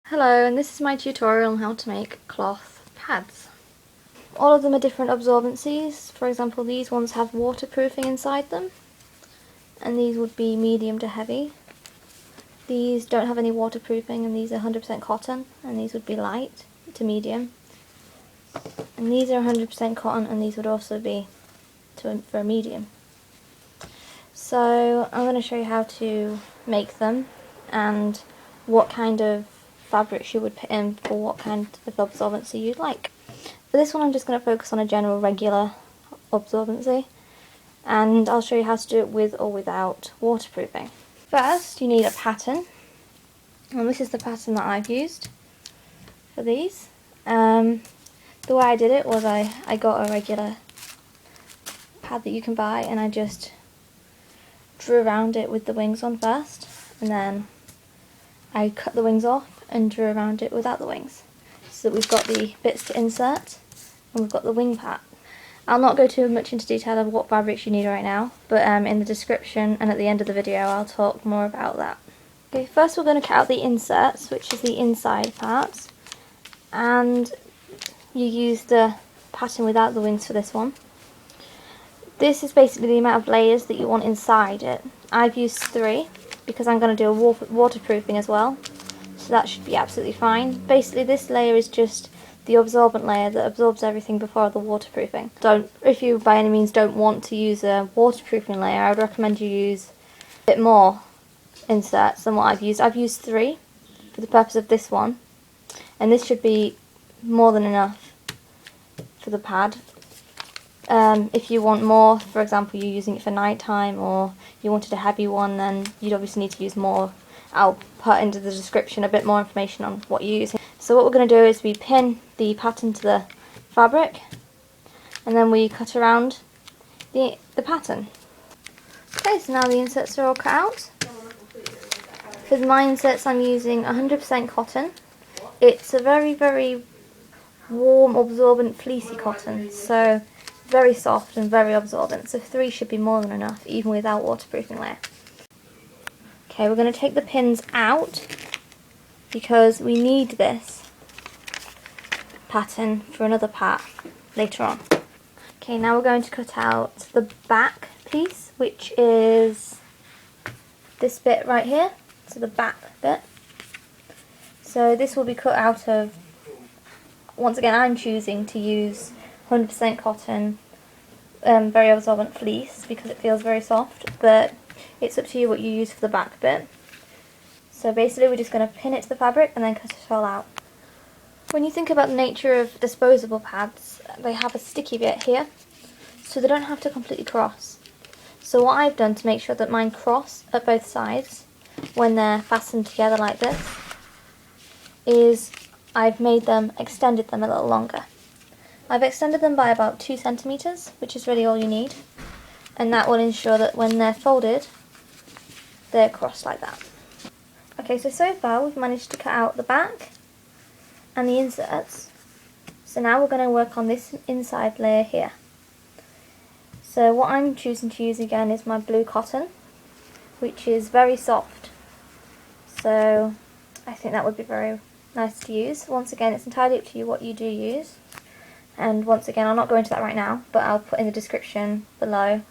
Hello, and this is my tutorial on how to make cloth pads. All of them are different absorbencies. For example, these ones have waterproofing inside them, and these would be medium to heavy. These don't have any waterproofing, and these are 100% cotton, and these would be light to medium. And these are 100% cotton, and these would also be for a medium. So I'm going to show you how to make them and what kind of fabrics you would put in for what kind of absorbency you'd like. For this one I'm just going to focus on a general regular absorbency, and I'll show you how to do it with or without waterproofing. First you need a pattern, and this is the pattern that I've used for these. The way I did it was I got a regular pad that you can buy, and I just drew around it with the wings on first, and then I cut the wings off and drew around it without the wings, so that we've got the bits to insert and we've got the wing part. I'll not go too much into detail of what fabrics you need right now, but in the description and at the end of the video I'll talk more about that. Okay, first we're going to cut out the inserts, which is the inside parts, and you use the pattern without the wings for this one. This is basically the amount of layers that you want inside it. I've used 3 because I'm going to do a waterproofing as well, so that should be absolutely fine. Basically this layer is just the absorbent layer that absorbs everything before the waterproofing. If you by any means don't want to use a waterproofing layer, I would recommend you use a bit more inserts than what I've used. I've used 3 for the purpose of this one, and this should be more than enough for the pad. If you want more, for example you're using it for night time, or you wanted a heavy one, then you'd obviously need to use more. I'll put into the description a bit more information on what you're using. So what we're going to do is we pin the pattern to the fabric, and then we cut around the pattern. Okay, so now the inserts are all cut out. For my inserts I'm using 100% cotton. It's a very, very warm, absorbent, fleecy cotton, so very soft and very absorbent, so 3 should be more than enough, even without waterproofing layer. Okay, we're going to take the pins out because we need this pattern for another part later on. Okay, now we're going to cut out the back piece, which is this bit right here, so the back bit. So this will be cut out of, once again I'm choosing to use 100% cotton, very absorbent fleece because it feels very soft, but it's up to you what you use for the back bit. So basically we're just going to pin it to the fabric and then cut it all out. When you think about the nature of disposable pads, they have a sticky bit here, so they don't have to completely cross. So what I've done to make sure that mine cross at both sides when they're fastened together like this is I've extended them a little longer. I've extended them by about 2 centimeters, which is really all you need, and that will ensure that when they're folded, they're crossed like that. Okay, so far we've managed to cut out the back and the inserts. So now we're going to work on this inside layer here. So what I'm choosing to use again is my blue cotton, which is very soft. So I think that would be very nice to use. Once again, it's entirely up to you what you do use. And once again, I'll not go into that right now, but I'll put in the description below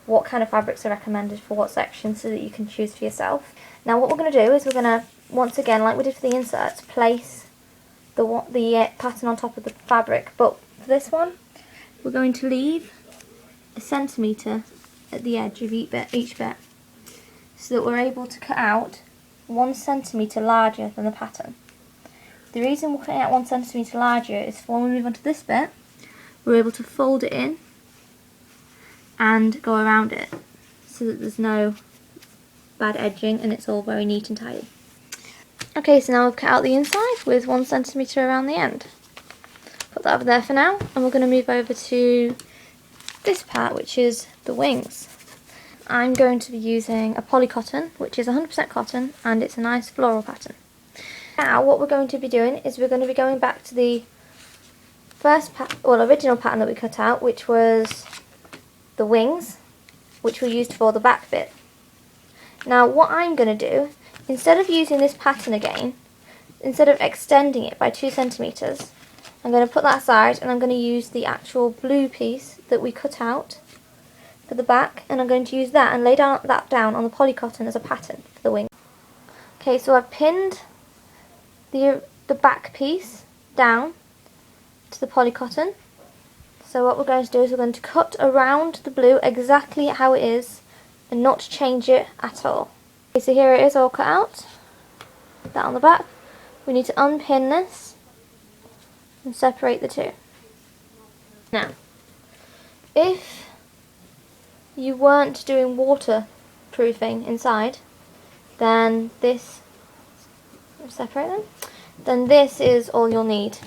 what kind of fabrics are recommended for what section so that you can choose for yourself. Now what we're going to do is we're going to, once again, like we did for the inserts, place the pattern on top of the fabric. But for this one, we're going to leave a centimetre at the edge of each bit, so that we're able to cut out 1 centimetre larger than the pattern. The reason we're cutting out 1 centimetre larger is for when we move on to this bit, we're able to fold it in and go around it so that there's no bad edging and it's all very neat and tidy. Okay, so now we've cut out the inside with 1 centimetre around the end. Put that over there for now, and we're going to move over to this part, which is the wings. I'm going to be using a poly cotton, which is 100% cotton, and it's a nice floral pattern. Now what we're going to be doing is we're going to be going back to the original pattern that we cut out, which was the wings, which we used for the back bit. Now what I'm going to do, instead of using this pattern again, instead of extending it by 2 centimeters, I'm going to put that aside and I'm going to use the actual blue piece that we cut out for the back, and I'm going to use that and lay that down on the polycotton as a pattern for the wing. Okay, so I've pinned the back piece down to the polycotton. So what we're going to do is we're going to cut around the blue exactly how it is and not change it at all. Okay, so here it is all cut out. That on the back. We need to unpin this and separate the two. Now, if you weren't doing waterproofing inside, then this, separate them, then this is all you'll need,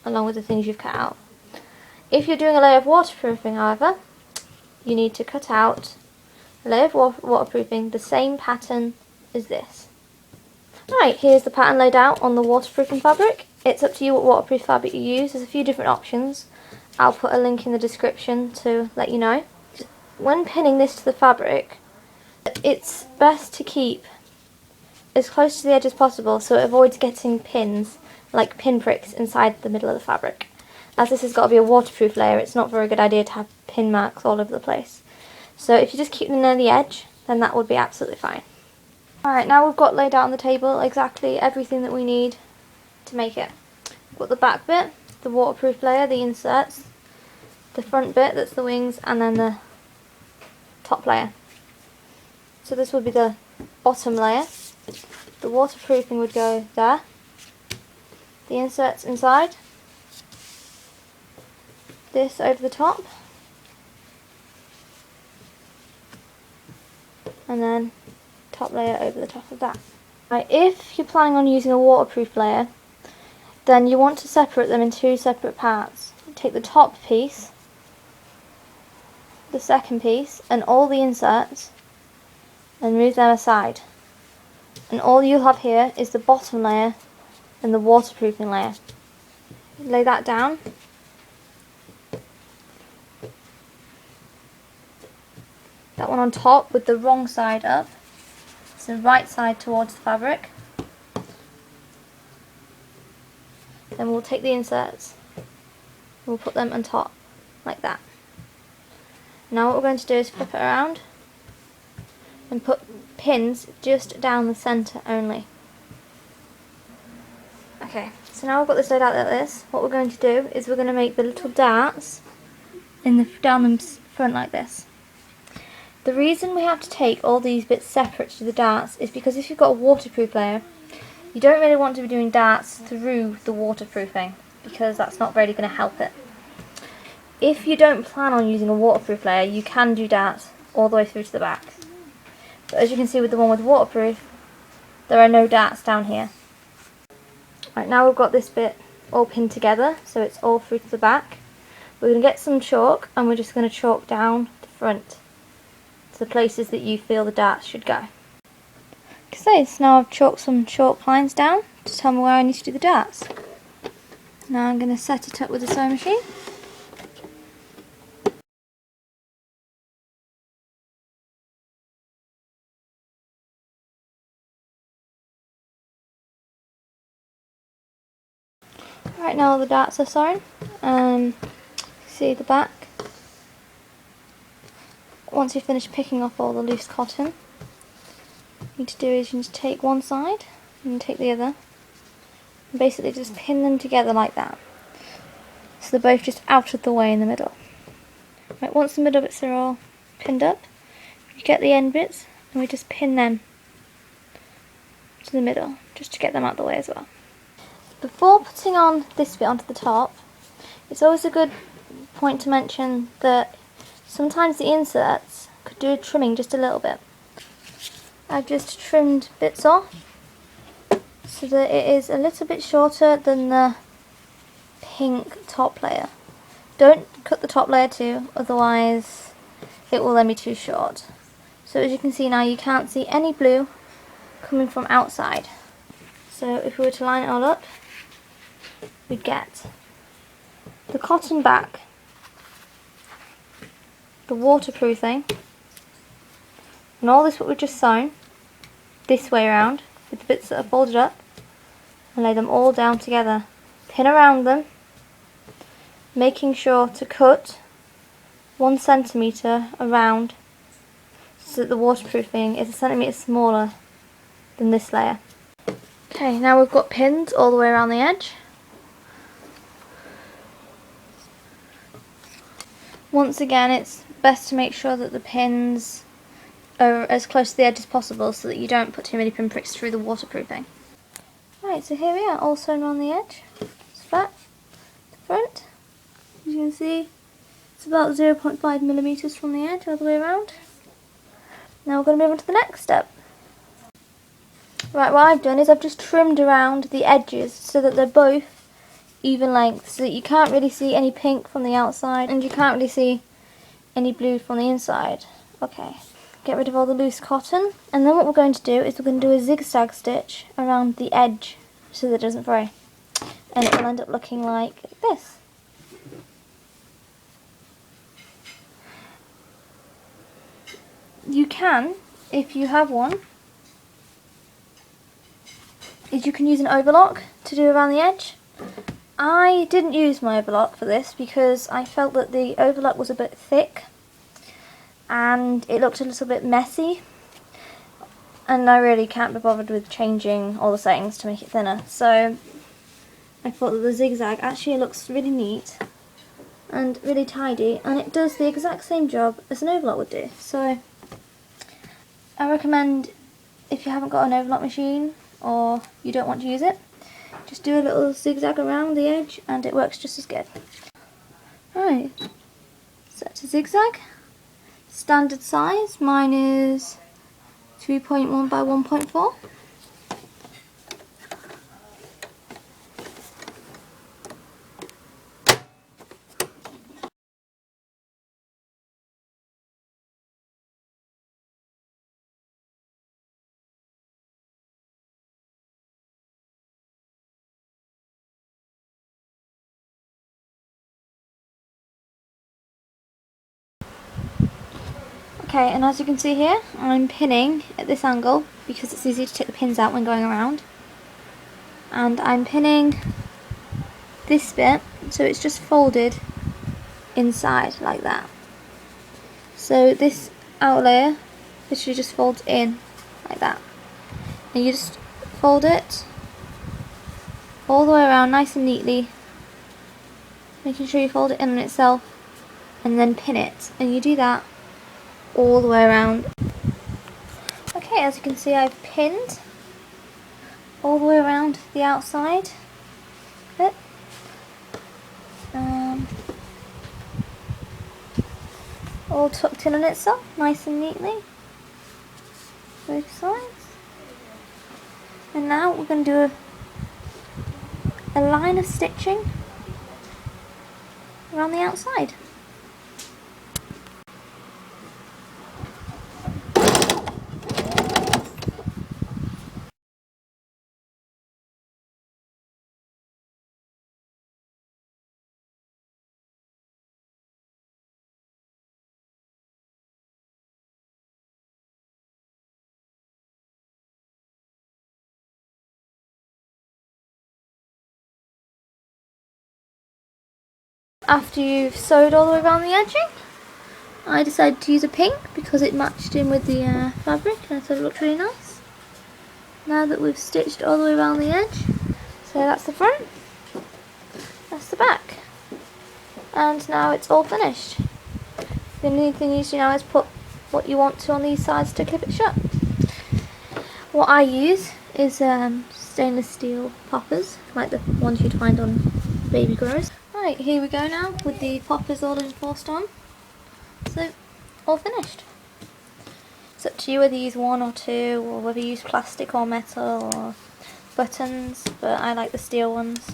along with the things you've cut out. If you're doing a layer of waterproofing, however, you need to cut out a layer of waterproofing the same pattern as this. Right, here's the pattern laid out on the waterproofing fabric. It's up to you what waterproof fabric you use. There's a few different options. I'll put a link in the description to let you know. When pinning this to the fabric, it's best to keep as close to the edge as possible so it avoids getting pins, like pin pricks, inside the middle of the fabric. As this has got to be a waterproof layer, it's not a very good idea to have pin marks all over the place. So if you just keep them near the edge, then that would be absolutely fine. Alright, now we've got laid out on the table exactly everything that we need to make it. We've got the back bit, the waterproof layer, the inserts, the front bit, that's the wings, and then the top layer. So this would be the bottom layer. The waterproofing would go there. The inserts inside. This over the top. And then top layer over the top of that. Right, if you're planning on using a waterproof layer, then you want to separate them in 2 separate parts. Take the top piece, the second piece, and all the inserts, and move them aside. And all you'll have here is the bottom layer and the waterproofing layer. Lay that down. That one on top with the wrong side up. So right side towards the fabric. Then we'll take the inserts. We'll put them on top, like that. Now what we're going to do is flip it around and put pins just down the centre only. Okay, so now we've got this laid out like this, what we're going to do is we're going to make the little darts down the front like this. The reason we have to take all these bits separate to the darts is because if you've got a waterproof layer, you don't really want to be doing darts through the waterproofing, because that's not really going to help it. If you don't plan on using a waterproof layer, you can do darts all the way through to the back. But as you can see with the one with waterproof, there are no darts down here. Right, now we've got this bit all pinned together, so it's all through to the back. We're going to get some chalk, and we're just going to chalk down the front to the places that you feel the darts should go. Okay, so now I've chalked some chalk lines down to tell me where I need to do the darts. Now I'm going to set it up with the sewing machine. Right, now all the darts are sewn. See the back. Once you've finished picking off all the loose cotton, what you need to do is you need to take one side and take the other, and basically just pin them together like that, so they're both just out of the way in the middle. Right, once the middle bits are all pinned up, you get the end bits and we just pin them to the middle, just to get them out of the way as well. Before putting on this bit onto the top, it's always a good point to mention that sometimes the inserts could do trimming just a little bit. I've just trimmed bits off so that it is a little bit shorter than the pink top layer. Don't cut the top layer too, otherwise it will then be too short. So as you can see now, you can't see any blue coming from outside. So if we were to line it all up, we'd get the cotton back, the waterproofing, and all this what we've just sewn this way around with the bits that are folded up, and lay them all down together. Pin around them, making sure to cut 1 centimetre around so that the waterproofing is a centimetre smaller than this layer. Okay, now we've got pins all the way around the edge. Once again, it's best to make sure that the pins are as close to the edge as possible so that you don't put too many pinpricks through the waterproofing. Right, so here we are, all sewn around the edge. It's back, the front. As you can see, it's about 0.5 millimeters from the edge all the way around. Now we're going to move on to the next step. Right, what I've done is I've just trimmed around the edges so that they're both even length, so that you can't really see any pink from the outside and you can't really see any blue from the inside. Okay, get rid of all the loose cotton, and then what we're going to do is we're going to do a zigzag stitch around the edge so that it doesn't fray, and it will end up looking like this. You can, if you have one, is you can use an overlock to do around the edge. I didn't use my overlock for this because I felt that the overlock was a bit thick and it looked a little bit messy, and I really can't be bothered with changing all the settings to make it thinner, so I thought that the zigzag actually looks really neat and really tidy, and it does the exact same job as an overlock would do. So I recommend, if you haven't got an overlock machine or you don't want to use it, just do a little zigzag around the edge and it works just as good. Right, set to zigzag. Standard size, mine is 3.1 by 1.4. Okay, and as you can see here, I'm pinning at this angle because it's easy to take the pins out when going around. And I'm pinning this bit so it's just folded inside like that. So this outer layer literally just folds in like that. And you just fold it all the way around nice and neatly, making sure you fold it in on itself and then pin it. And you do that all the way around. Okay, as you can see, I've pinned all the way around the outside bit. All tucked in on itself, nice and neatly, both sides. And now we're going to do a line of stitching around the outside. After you've sewed all the way around the edging, I decided to use a pink because it matched in with the fabric and I thought it looked really nice. Now that we've stitched all the way around the edge, so that's the front, that's the back, and now it's all finished. The only thing you need to do now is put what you want to on these sides to clip it shut. What I use is stainless steel poppers, like the ones you'd find on baby grows. Right, here we go now with the poppers all enforced on. So, all finished. It's up to you whether you use one or two, or whether you use plastic or metal or buttons, but I like the steel ones.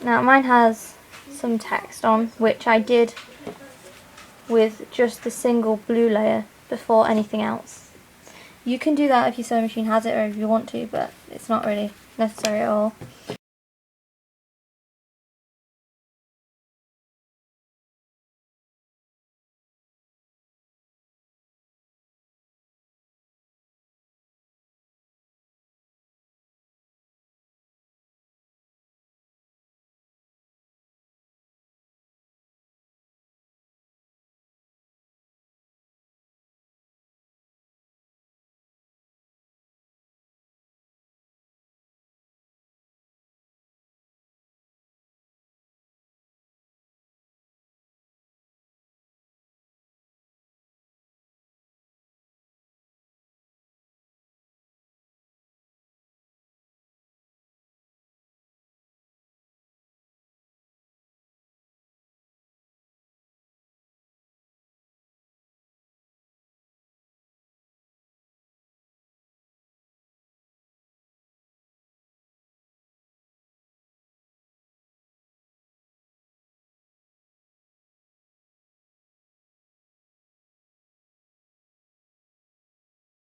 Now mine has some text on, which I did with just the single blue layer before anything else. You can do that if your sewing machine has it or if you want to, but it's not really necessary at all.